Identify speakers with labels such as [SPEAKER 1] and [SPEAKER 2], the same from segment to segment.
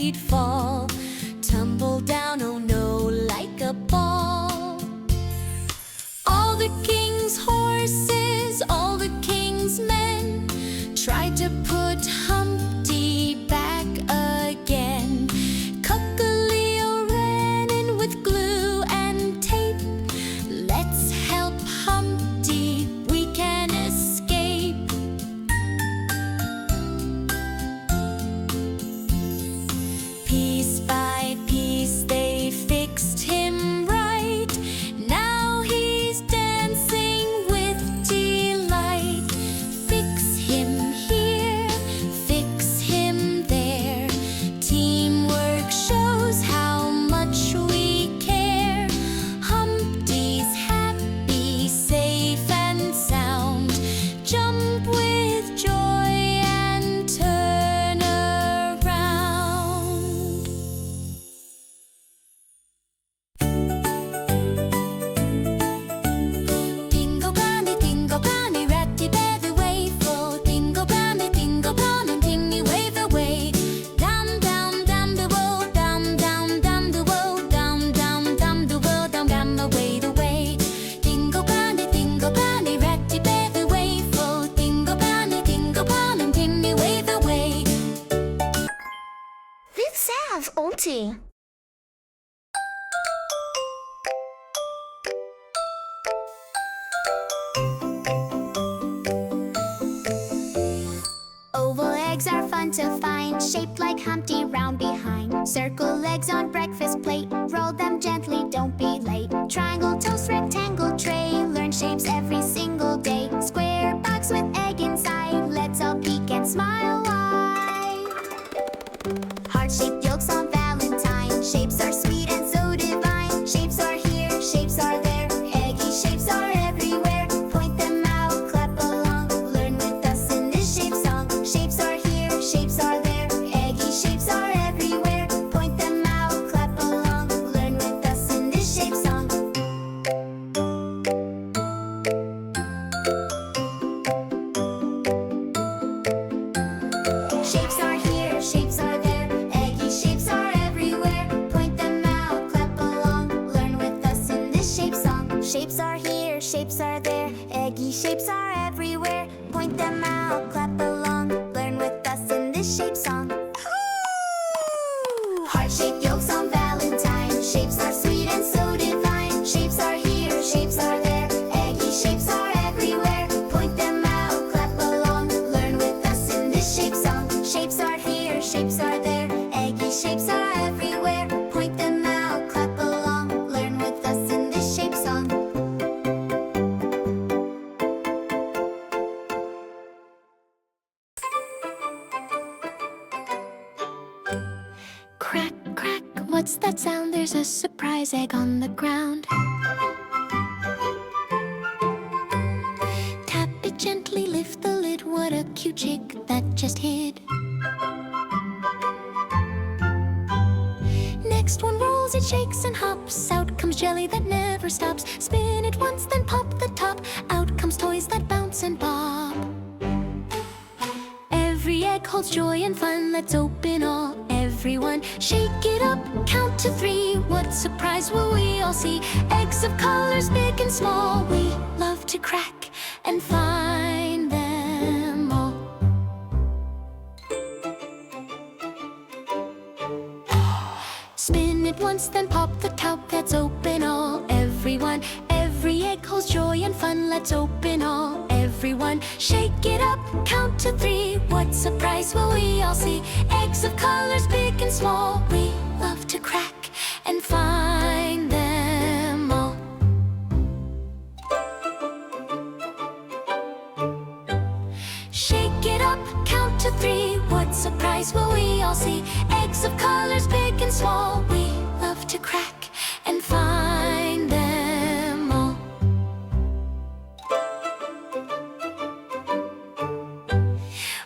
[SPEAKER 1] he'd fall, tumble down, oh no, like a ball. All the king's horses, all the king's men tried to put Humpty back again. Cocoleo ran in with glue and tape. Let's help Humpty, we can escape. Piece by piece they fixed him right. Now he's dancing with delight. Fix him here, fix him there. Teamwork shows how much we care. Humpty's happy, safe and sound. Jump with joy and turn around. Dingle bunny, ratty bear wayful. Dingle bunny, and Timmy wave away. Down, down, down the road, down, down, down the road, down, down, down the road, down, down the way. Dingle bunny, ratty bear wayful. Dingle bunny, and Timmy wave away.
[SPEAKER 2] This sounds auntie. Oval eggs are fun to find, shaped like Humpty, round behind. Circle legs on breakfast plate, roll them gently, don't be late. Triangle toast, rectangle tray, learn shapes every single day. Square box with egg inside, let's all peek and smile wide. Heart-shaped yolks on Valentine, shapes are sweet and so divine. Shapes are here, shapes are there, eggy shapes are everywhere. Point them out, clap along, learn with us in this shape song. Shapes are here, shapes are there, eggy shapes are everywhere. Point them out, clap along, learn with us in this shape song. Shapes are here, shapes are there, eggy shapes are everywhere. Point them out, clap along, learn with us in this shape song. Shapes are here, shapes are there, eggy shapes are everywhere. Point them out, clap along, learn with us in this shape song. Heart-shaped yolks on Valentine, shapes are sweet and so divine. Shapes are here, shapes are there, eggy shapes are everywhere. Point them out, clap along, learn with us in this shape song. Shapes are here, shapes are there, eggy shapes are everywhere. Point them out, clap along, learn with us in this shape song. Crack, crack, what's that sound? There's a surprise egg on the ground. Tap it gently, lift the lid. What a cute chick that just hid. Next one rolls, it shakes and hops. Out comes jelly that never stops. Spin it once, then pop the top. Out comes toys that bounce and bob. Every egg holds joy and fun. Let's open all, everyone. Shake it up, count to 3. What surprise will we all see? Eggs of colors big and small. We love to crack and find them all. Spin it once, then pop the top. Let's open all, everyone. Every egg holds joy and fun. Let's open all, everyone. Shake it up, count to 3. What surprise will we all see? Eggs of colors big and small. We love to crack and find them all. Shake it up, count to 3. What surprise will we all see? Eggs of colors big and small. We love to crack and find them all.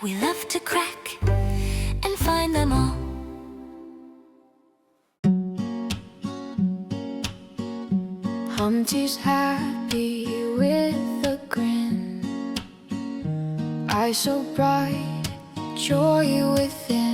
[SPEAKER 2] We love to crack and find them all.
[SPEAKER 3] Humpty's happy with a grin, eyes so bright, joy within.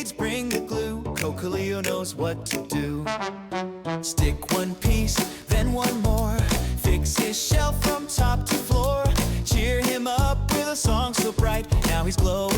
[SPEAKER 4] Band-Aids, bring the glue. Cocoleo knows what to do. Stick one piece, then one more. Fix his shelf from top to floor. Cheer him up with a song so bright. Now he's glowing